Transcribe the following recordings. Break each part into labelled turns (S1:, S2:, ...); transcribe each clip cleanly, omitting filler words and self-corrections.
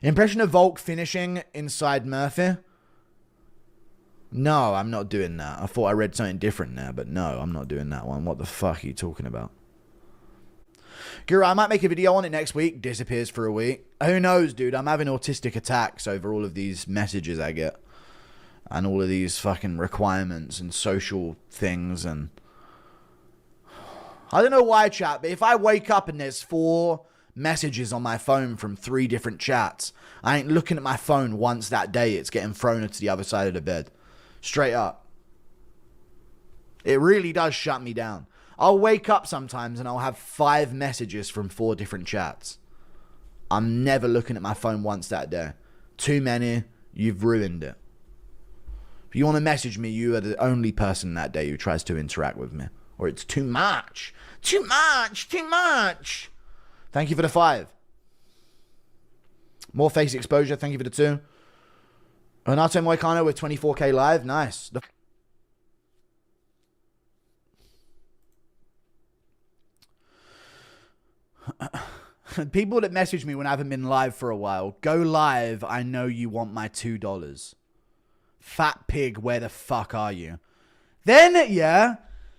S1: Impression of Volk finishing inside Murphy? No, I'm not doing that. I thought I read something different there, but no, I'm not doing that one. What the fuck are you talking about? Guru, I might make a video on it next week. Disappears for a week. Who knows, dude? I'm having autistic attacks over all of these messages I get. And all of these fucking requirements and social things. And I don't know why, chat, but if I wake up and there's 4 messages on my phone from 3 different chats, I ain't looking at my phone once that day. It's getting thrown to the other side of the bed. Straight up. It really does shut me down. I'll wake up sometimes and I'll have 5 messages from 4 different chats. I'm never looking at my phone once that day. Too many, you've ruined it. If you want to message me, you are the only person that day who tries to interact with me. Or it's too much. Too much. Too much. Thank you for the 5. More face exposure. Thank you for the 2. Renato Moicano with 24k live. Nice. People that message me when I haven't been live for a while. Go live. I know you want my $2. Fat pig, where the fuck are you? Then, yeah.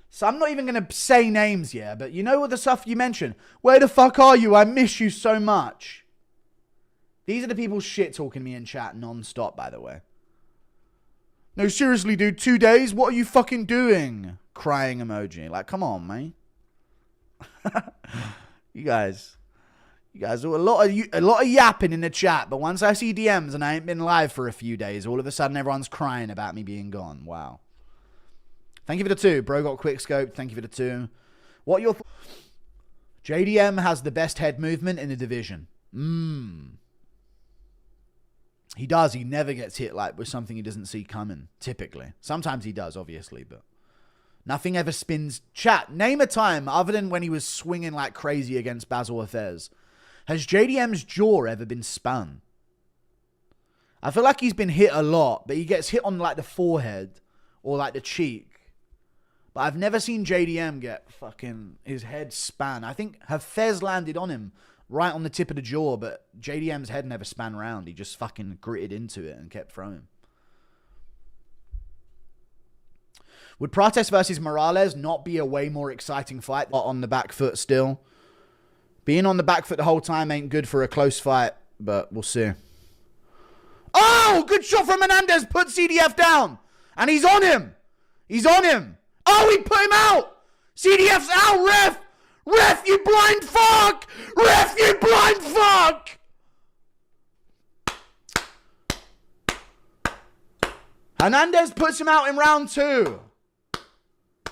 S1: So I'm not even going to say names, yeah. But you know what the stuff you mentioned? Where the fuck are you? I miss you so much. These are the people shit talking me in chat non-stop, by the way. No, seriously, dude. 2 days? What are you fucking doing? Crying emoji. Like, come on, mate. You guys do a lot of yapping in the chat, but once I see DMs and I ain't been live for a few days, all of a sudden everyone's crying about me being gone. Wow. Thank you for the 2. Bro got quick scoped. Thank you for the 2. What your JDM has the best head movement in the division. He does. He never gets hit like with something he doesn't see coming, typically. Sometimes he does, obviously, but nothing ever spins. Chat, name a time other than when he was swinging like crazy against Basil Affairs. Has JDM's jaw ever been spun? I feel like he's been hit a lot, but he gets hit on like the forehead or like the cheek. But I've never seen JDM get fucking his head span. I think Hafez landed on him right on the tip of the jaw, but JDM's head never span round. He just fucking gritted into it and kept throwing. Would Prates versus Morales not be a way more exciting fight on the back foot still? Being on the back foot the whole time ain't good for a close fight, but we'll see. Oh, good shot from Hernandez. Put CDF down. And he's on him. He's on him. Oh, he put him out. CDF's out, ref. Ref, you blind fuck. Ref, you blind fuck. Hernandez puts him out in round 2.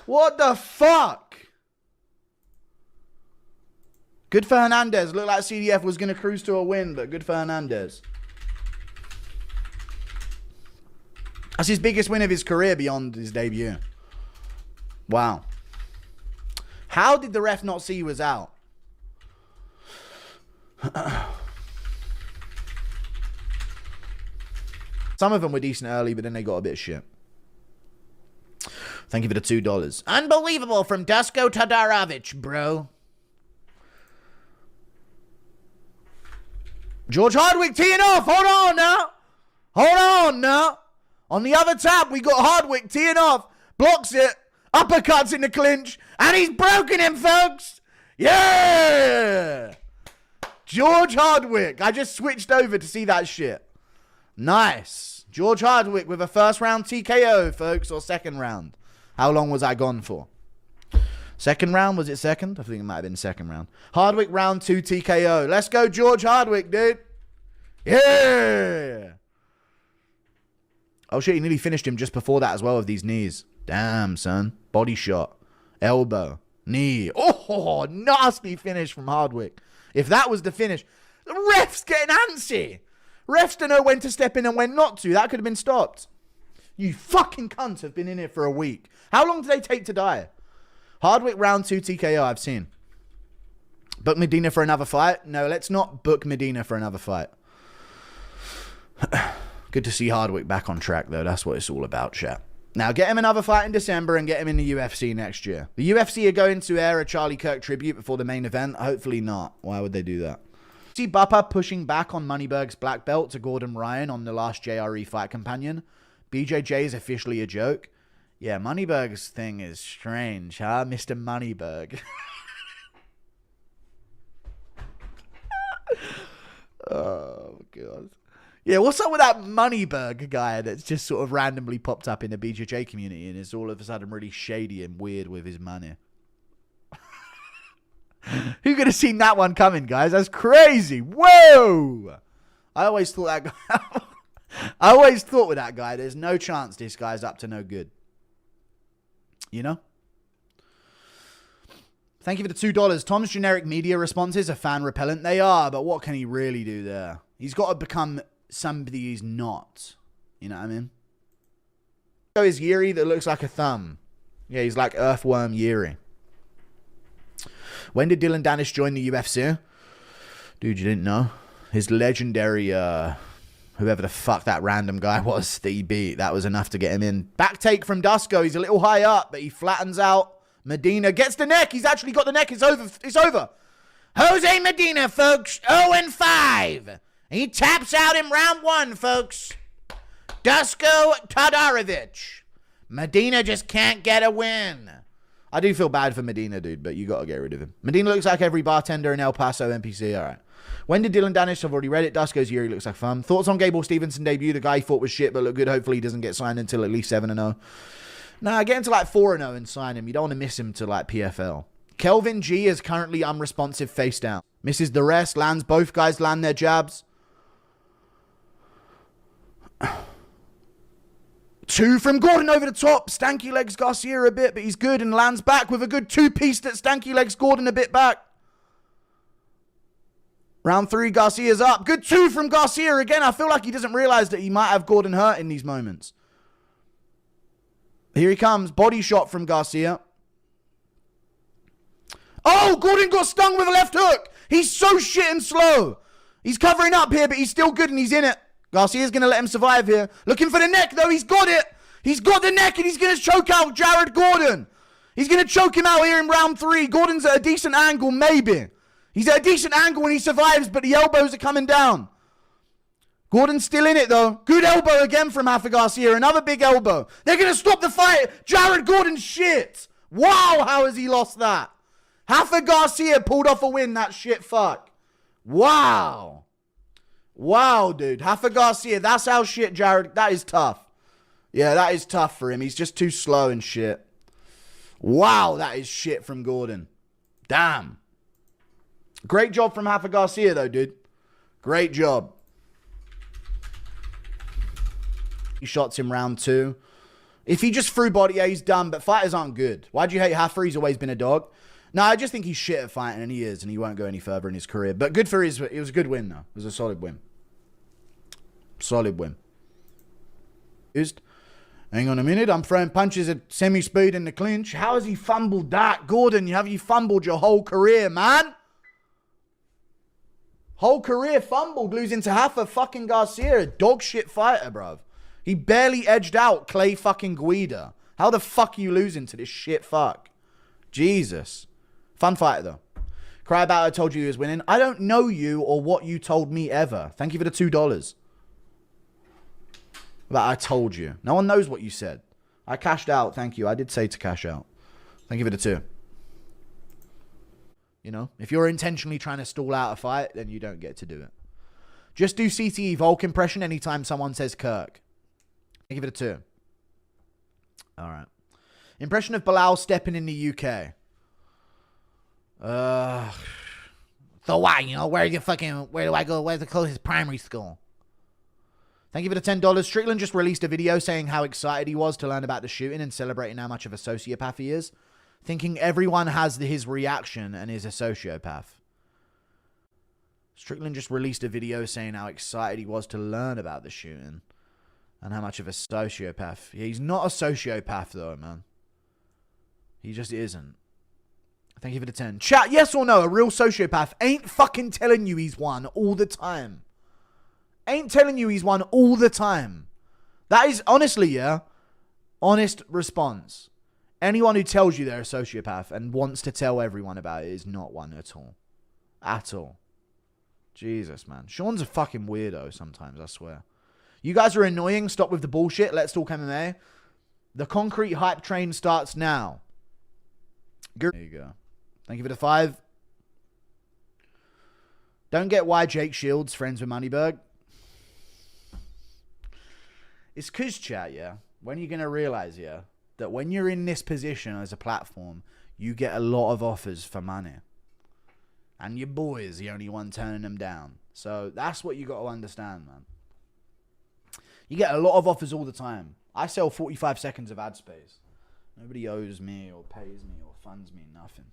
S1: What the fuck? Good for Hernandez. Looked like CDF was going to cruise to a win, but good for Hernandez. That's his biggest win of his career beyond his debut. Wow. How did the ref not see he was out? Some of them were decent early, but then they got a bit of shit. Thank you for the $2. Unbelievable from Dusko Todorovic, bro. George Hardwick teeing off. Hold on now. Hold on now. On the other tab, we got Hardwick teeing off. Blocks it. Uppercuts in the clinch. And he's broken him, folks. Yeah. George Hardwick. I just switched over to see that shit. Nice. George Hardwick with a first round TKO, folks. Or second round. How long was I gone for? Second round? Was it second? I think it might have been second round. Hardwick round 2 TKO. Let's go George Hardwick, dude. Yeah. Oh shit, he nearly finished him just before that as well with these knees. Damn, son. Body shot. Elbow. Knee. Oh, nasty finish from Hardwick. If that was the finish. The ref's getting antsy. Refs don't know when to step in and when not to. That could have been stopped. You fucking cunts have been in here for a week. How long did they take to die? Hardwick round 2 TKO I've seen. Book Medina for another fight? No, let's not book Medina for another fight. Good to see Hardwick back on track, though. That's what it's all about, chat. Now, get him another fight in December and get him in the UFC next year. The UFC are going to air a Charlie Kirk tribute before the main event. Hopefully not. Why would they do that? Shifty Bupper pushing back on Moneyberg's black belt to Gordon Ryan on the last JRE fight companion. BJJ is officially a joke. Yeah, Moneyberg's thing is strange, huh, Mr. Moneyberg? Oh, God. Yeah, what's up with that Moneyberg guy that's just sort of randomly popped up in the BJJ community and is all of a sudden really shady and weird with his money? Who could have seen that one coming, guys? That's crazy. Whoa! I always thought that guy... I always thought with that guy, there's no chance this guy's up to no good. You know? Thank you for the $2. Tom's generic media responses are fan repellent. They are, but what can he really do there? He's got to become somebody he's not. You know what I mean? So is Yuri that looks like a thumb. Yeah, he's like Earthworm Yuri. When did Dylan Danish join the UFC? Dude, you didn't know? His legendary, whoever the fuck that random guy was that he beat, that was enough to get him in. Back take from Dusko. He's a little high up, but he flattens out. Medina gets the neck. He's actually got the neck. It's over. It's over. Jose Medina, folks. 0-5. He taps out in round 1, folks. Dusko Todorovic. Medina just can't get a win. I do feel bad for Medina, dude, but you got to get rid of him. Medina looks like every bartender in El Paso NPC. All right. When did Dylan Danish? I've already read it. Dusko's Yuri looks like fun. Thoughts on Gable Stevenson debut? The guy he thought was shit, but looked good. Hopefully he doesn't get signed until at least 7-0. Nah, get into like 4-0 and sign him. You don't want to miss him to like PFL. Kelvin G is currently unresponsive face down. Misses the rest. Lands. Both guys land their jabs. 2 from Gordon over the top. Stanky legs Garcia a bit, but he's good and lands back with a good 2-piece that Stanky legs Gordon a bit back. Round 3, Garcia's up. Good 2 from Garcia again. I feel like he doesn't realize that he might have Gordon hurt in these moments. Here he comes. Body shot from Garcia. Oh, Gordon got stung with a left hook. He's so shit and slow. He's covering up here, but he's still good and he's in it. Garcia's going to let him survive here. Looking for the neck, though. He's got it. He's got the neck, and he's going to choke out Jared Gordon. He's going to choke him out here in round 3. Gordon's at a decent angle, maybe. He's at a decent angle when he survives, but the elbows are coming down. Gordon's still in it, though. Good elbow again from Rafa Garcia. Another big elbow. They're going to stop the fight. Jared Gordon shit. Wow, how has he lost that? Rafa Garcia pulled off a win, that shit fuck. Wow. Wow, dude. Rafa Garcia, that's how shit Jared... That is tough. Yeah, that is tough for him. He's just too slow and shit. Wow, that is shit from Gordon. Damn. Great job from Rafa Garcia, though, dude. Great job. He shots him round 2. If he just threw body, yeah, he's done. But fighters aren't good. Why do you hate Rafa? He's always been a dog. No, I just think he's shit at fighting, and he is, and he won't go any further in his career. But good for his... It was a good win, though. It was a solid win. Solid win. Hang on a minute. I'm throwing punches at semi-speed in the clinch. How has he fumbled that? Gordon, have you fumbled your whole career, man? Whole career fumbled, losing to Rafa fucking Garcia. A dog shit fighter, bruv. He barely edged out Clay fucking Guida. How the fuck are you losing to this shit fuck? Jesus. Fun fighter, though. Cry about I told you he was winning. I don't know you or what you told me ever. Thank you for the $2. But I told you. No one knows what you said. I cashed out. Thank you. I did say to cash out. Thank you for the 2. You know, if you're intentionally trying to stall out a fight, then you don't get to do it. Just do CTE Volk impression anytime someone says Kirk. Thank you for the 2. All right. Impression of Bilal stepping in the UK. So why? You know, where do I go? Where's the closest primary school? Thank you for the $10. Strickland just released a video saying how excited he was to learn about the shooting and celebrating how much of a sociopath he is. Thinking everyone has his reaction and is a sociopath. Strickland just released a video saying how excited he was to learn about the shooting and how much of a sociopath. Yeah, he's not a sociopath though, man. He just isn't. Thank you for the 10. Chat, yes or no, a real sociopath ain't fucking telling you he's one all the time. Ain't telling you he's one all the time. That is, honestly, yeah, honest response. Anyone who tells you they're a sociopath and wants to tell everyone about it is not one at all. At all. Jesus, man. Sean's a fucking weirdo sometimes, I swear. You guys are annoying. Stop with the bullshit. Let's talk MMA. The concrete hype train starts now. There you go. Thank you for the 5. Don't get why Jake Shields friends with Moneyberg. It's cause, chat, yeah. When you're going to realize, yeah, that when you're in this position as a platform, you get a lot of offers for money. And your boy is the only one turning them down. So that's what you got to understand, man. You get a lot of offers all the time. I sell 45 seconds of ad space. Nobody owes me or pays me or funds me nothing.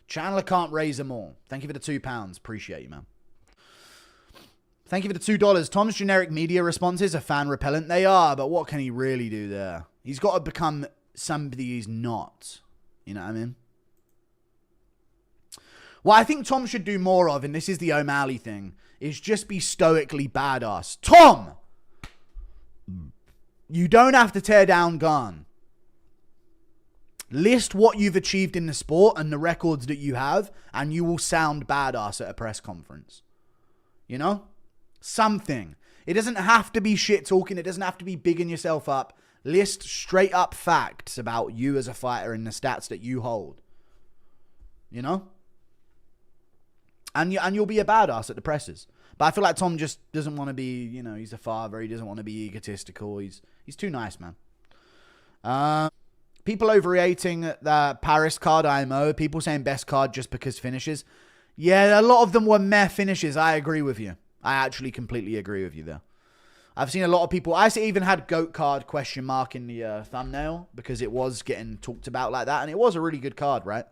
S1: Chandler can't raise them all. Thank you for the £2. Appreciate you, man. Thank you for the $2. Tom's generic media responses are fan repellent. They are, but what can he really do there? He's got to become somebody he's not. You know what I mean? What I think Tom should do more of, and this is the O'Malley thing, is just be stoically badass. Tom! You don't have to tear down Gun. List what you've achieved in the sport and the records that you have, and you will sound badass at a press conference. You know? Something. It doesn't have to be shit talking. It doesn't have to be bigging yourself up. List straight up facts about you as a fighter and the stats that you hold. You know? And you'll be a badass at the presses. But I feel like Tom just doesn't want to be, you know, he's a father. He doesn't want to be egotistical. He's too nice, man. People overrating the Paris card IMO. People saying best card just because finishes. Yeah, a lot of them were meh finishes. I agree with you. I actually completely agree with you there. I've seen a lot of people. I even had GOAT card question mark in the thumbnail because it was getting talked about like that. And it was a really good card, right?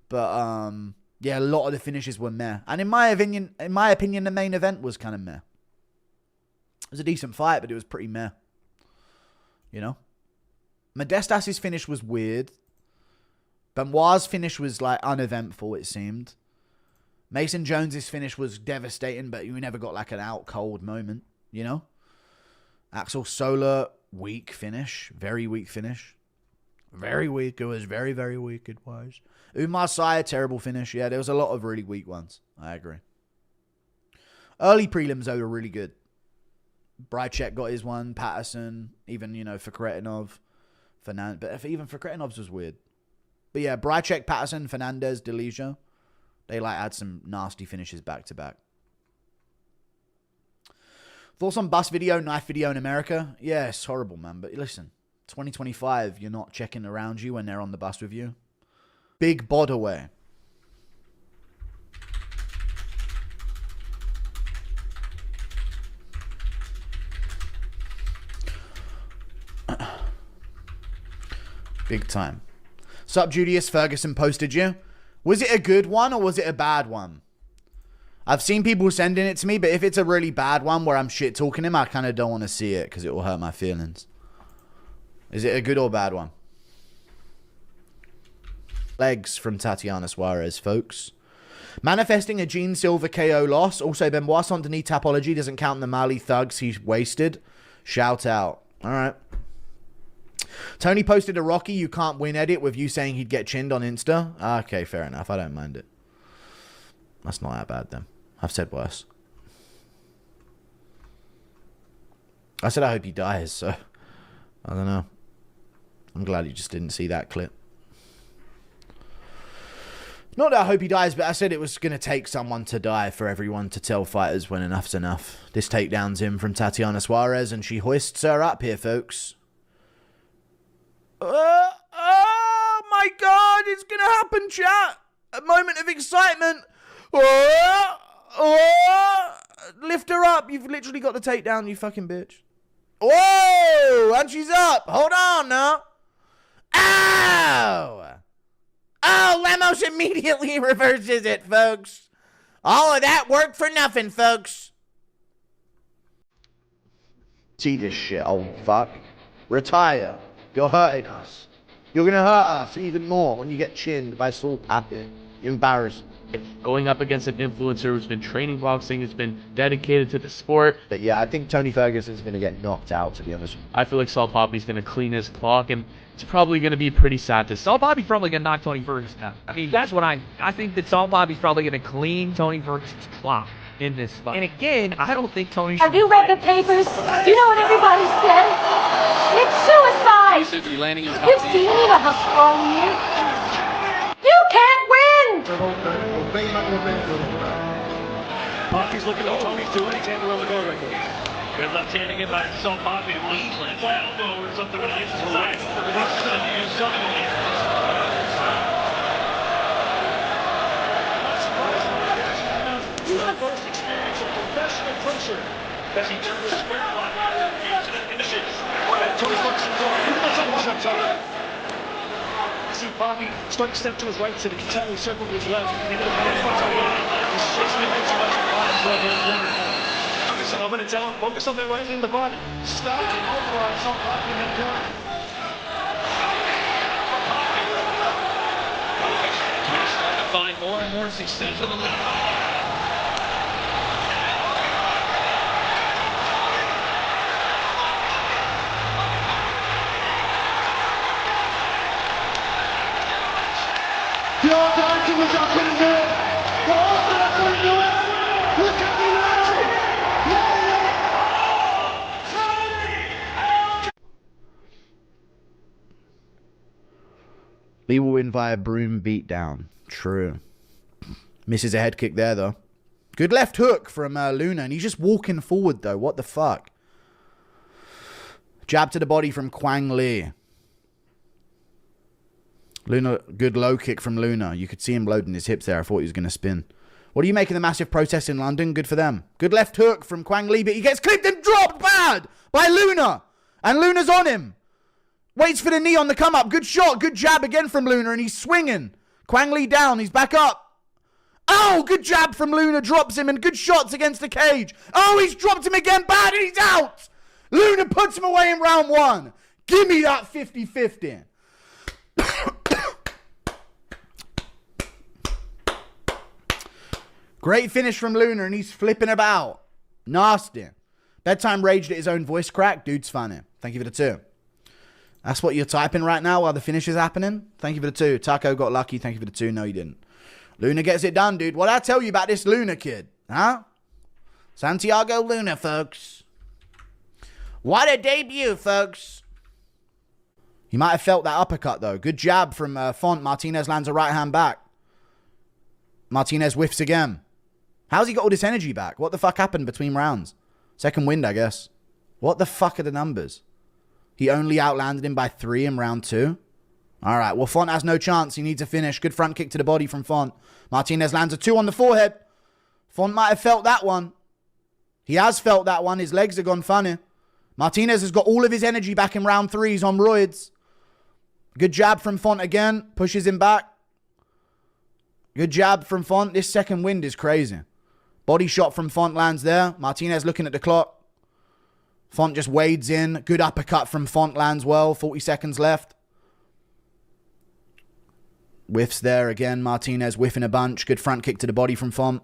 S1: But, yeah, a lot of the finishes were meh. And in my opinion, the main event was kind of meh. It was a decent fight, but it was pretty meh. You know? Modestas's finish was weird. Benoit's finish was like uneventful, it seemed. Mason Jones's finish was devastating, but you never got like an out cold moment, you know? Axel Soler, weak finish. Very weak finish. Very weak. It was very, very weak, it was. Umar Syed, terrible finish. Yeah, there was a lot of really weak ones. I agree. Early prelims, though, were really good. Brychek got his one. Patterson. Even, you know, for Kretinov. Fernandez. But even for Kretinov's was weird. But yeah, Brychek, Patterson, Fernandez, Delija. They, like, had some nasty finishes back-to-back. Thoughts on bus video, knife video in America? Yeah, it's horrible, man. But listen, 2025, you're not checking around you when they're on the bus with you. Big bod away. Big time. Sup, Julius? Ferguson posted you. Was it a good one or was it a bad one? I've seen people sending it to me, but if it's a really bad one where I'm shit talking him, I kind of don't want to see it because it will hurt my feelings. Is it a good or bad one? Legs from Tatiana Suarez, folks. Manifesting a Gene Silva KO loss. Also, Benoit Saint-Denis tapology doesn't count the Mali thugs he's wasted. Shout out. All right. Tony posted a Rocky you can't win edit with you saying he'd get chinned on Insta. Okay, fair enough. I don't mind it. That's not that bad then. I've said worse. I said I hope he dies, so I don't know. I'm glad you just didn't see that clip. Not that I hope he dies, but I said it was going to take someone to die for everyone to tell fighters when enough's enough. This takedown's in from Tatiana Suarez, and she hoists her up here, folks. Oh my God, it's going to happen, chat. A moment of excitement. Lift her up. You've literally got the takedown, you fucking bitch. Whoa, and she's up. Hold on now. Ow. Oh, Lemos immediately reverses it, folks. All of that worked for nothing, folks. See this shit, old fuck. Retire. You're hurting us. You're going to hurt us even more when you get chinned by Salt Pappy. Embarrassing.
S2: Going up against an influencer who's been training boxing, who's been dedicated to the sport.
S1: But yeah, I think Tony Ferguson's going to get knocked out, to be honest.
S2: I feel like Salt Poppy's going to clean his clock, and it's probably going to be pretty sad to see.
S3: Salt Poppy's probably going to knock Tony Ferguson out. I mean, that's what I think that Salt Poppy's probably going to clean Tony Ferguson's clock.
S2: in this fight. And again, I don't think Tony
S3: Have you read the papers? You know what everybody says? It's suicide! You've seen me, know how strong he is. You can't win!
S4: Poppy's looking at Tony's doing his hand around the guard right there. Good left-handing it by so Poppy. Elbow or something when he uses his right. Use something. The first experience of professional puncher as he turned his square block into the finishes. Tony Ferguson jumps up. See Bobby start to step to his right, so he continually circle to his left. And he's chasing him too much. I'm going to tell him, focus on the right in the body. Stop it, override, stop blocking that corner. He's starting to find more and more success in the league. The all-time was up in there. The all-time couldn't do it. Look at me now.
S1: Lee will win via broom beatdown. True. Misses a head kick there, though. Good left hook from Luna, and he's just walking forward, though. What the fuck? Jab to the body from Kwang Lee. Luna, good low kick from Luna. You could see him loading his hips there. I thought he was going to spin. What do you make of the massive protest in London? Good for them. Good left hook from Kwang Lee, but he gets clipped and dropped bad by Luna. And Luna's on him. Waits for the knee on the come up. Good shot. Good jab again from Luna, and he's swinging. Kwang Lee down. He's back up. Oh, good jab from Luna. Drops him, and good shots against the cage. Oh, he's dropped him again bad, and he's out. Luna puts him away in round one. Give me that 50-50. Great finish from Luna, and he's flipping about. Nasty. Bedtime raged at his own voice crack. Dude's funny. Thank you for the 2. That's what you're typing right now while the finish is happening? Thank you for the 2. Taco got lucky. Thank you for the 2. No, he didn't. Luna gets it done, dude. What did I tell you about this Luna kid? Huh? Santiago Luna, folks. What a debut, folks. He might have felt that uppercut, though. Good jab from Font. Martinez lands a right hand back. Martinez whiffs again. How's he got all this energy back? What the fuck happened between rounds? Second wind, I guess. What the fuck are the numbers? He only outlanded him by 3 in round 2. All right, well, Font has no chance. He needs a finish. Good front kick to the body from Font. Martinez lands a 2 on the forehead. Font might have felt that one. He has felt that one. His legs have gone funny. Martinez has got all of his energy back in round 3. He's on roids. Good jab from Font again. Pushes him back. Good jab from Font. This second wind is crazy. Body shot from Font lands there. Martinez looking at the clock. Font just wades in. Good uppercut from Font lands well. 40 seconds left. Whiffs there again. Martinez whiffing a bunch. Good front kick to the body from Font.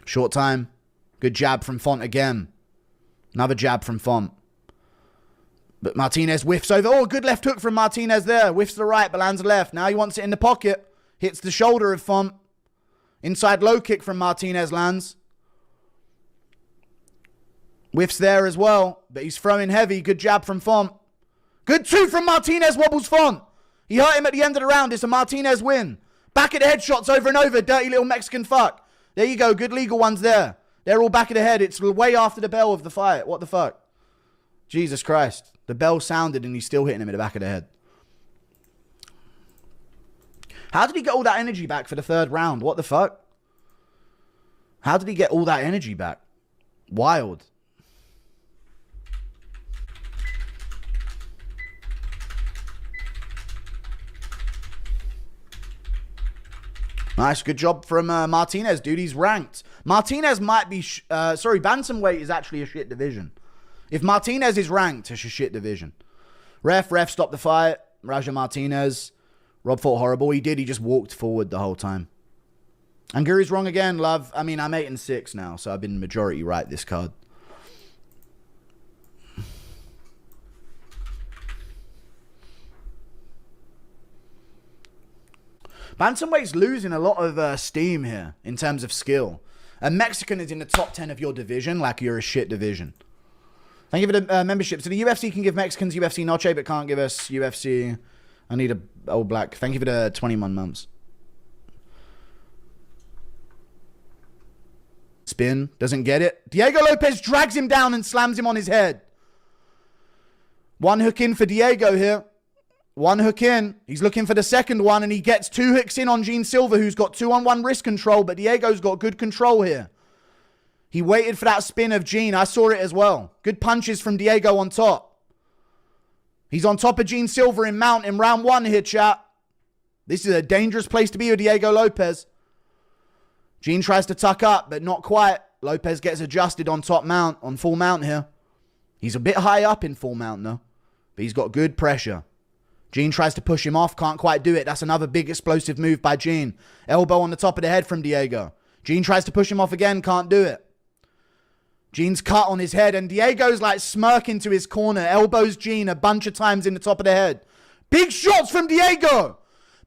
S1: Short time. Good jab from Font again. Another jab from Font. But Martinez whiffs over. Oh, good left hook from Martinez there. Whiffs to the right, but lands left. Now he wants it in the pocket. Hits the shoulder of Font. Inside low kick from Martinez lands. Whiffs there as well, but he's throwing heavy. Good jab from Font. Good 2 from Martinez, wobbles Font. He hurt him at the end of the round. It's a Martinez win. Back at the head shots over and over. Dirty little Mexican fuck. There you go. Good legal ones there. They're all back of the head. It's way after the bell of the fight. What the fuck? Jesus Christ. The bell sounded and he's still hitting him in the back of the head. How did he get all that energy back for the 3rd round? What the fuck? How did he get all that energy back? Wild. Nice, good job from Martinez, dude. He's ranked. Martinez might be... bantamweight is actually a shit division. If Martinez is ranked, it's a shit division. Ref, stop the fight. Raja Martinez. Rob fought horrible. He did. He just walked forward the whole time. And Guru's wrong again, love. I mean, I'm 8-6 now, so I've been majority right this card. Bantamweight's losing a lot of steam here in terms of skill. A Mexican is in the top 10 of your division like you're a shit division. Thank you for the membership. So the UFC can give Mexicans UFC Noche, but can't give us UFC. I need a All Black. Thank you for the 21 months. Spin. Doesn't get it. Diego Lopez drags him down and slams him on his head. One hook in for Diego here. One hook in. He's looking for the second one, and he gets 2 hooks in on Gene Silva, who's got 2-on-1 wrist control, but Diego's got good control here. He waited for that spin of Gene. I saw it as well. Good punches from Diego on top. He's on top of Gene Silva in mount in round 1 here, chat. This is a dangerous place to be with Diego Lopez. Gene tries to tuck up, but not quite. Lopez gets adjusted on top mount, on full mount here. He's a bit high up in full mount, though. But he's got good pressure. Gene tries to push him off, can't quite do it. That's another big explosive move by Gene. Elbow on the top of the head from Diego. Gene tries to push him off again, can't do it. Gene's cut on his head, and Diego's like smirking to his corner. Elbows Gene a bunch of times in the top of the head. Big shots from Diego.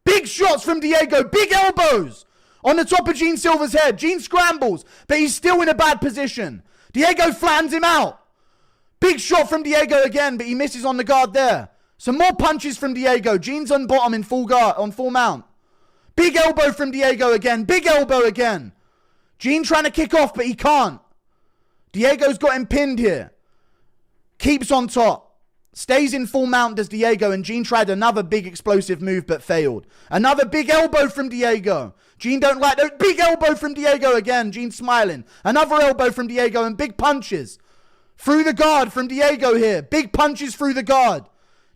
S1: Big shots from Diego. Big elbows on the top of Gene Silva's head. Gene scrambles, but he's still in a bad position. Diego flattens him out. Big shot from Diego again, but he misses on the guard there. Some more punches from Diego. Gene's on bottom in full guard, on full mount. Big elbow from Diego again. Big elbow again. Gene trying to kick off, but he can't. Diego's got him pinned here. Keeps on top. Stays in full mount does Diego, and Gene tried another big explosive move but failed. Another big elbow from Diego. Gene don't like those. Big elbow from Diego again. Gene smiling. Another elbow from Diego and big punches. Through the guard from Diego here. Big punches through the guard.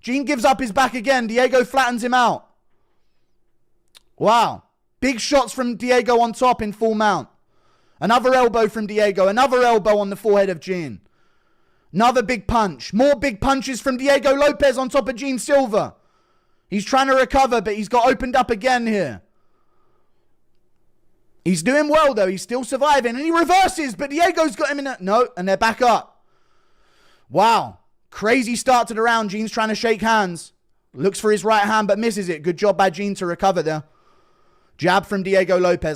S1: Gene gives up his back again. Diego flattens him out. Wow. Big shots from Diego on top in full mount. Another elbow from Diego. Another elbow on the forehead of Gene. Another big punch. More big punches from Diego Lopez on top of Gene Silva. He's trying to recover, but he's got opened up again here. He's doing well, though. He's still surviving. And he reverses, but Diego's got him in a... No, and they're back up. Wow. Crazy start to the round. Gene's trying to shake hands. Looks for his right hand, but misses it. Good job by Gene to recover there. Jab from Diego Lopez.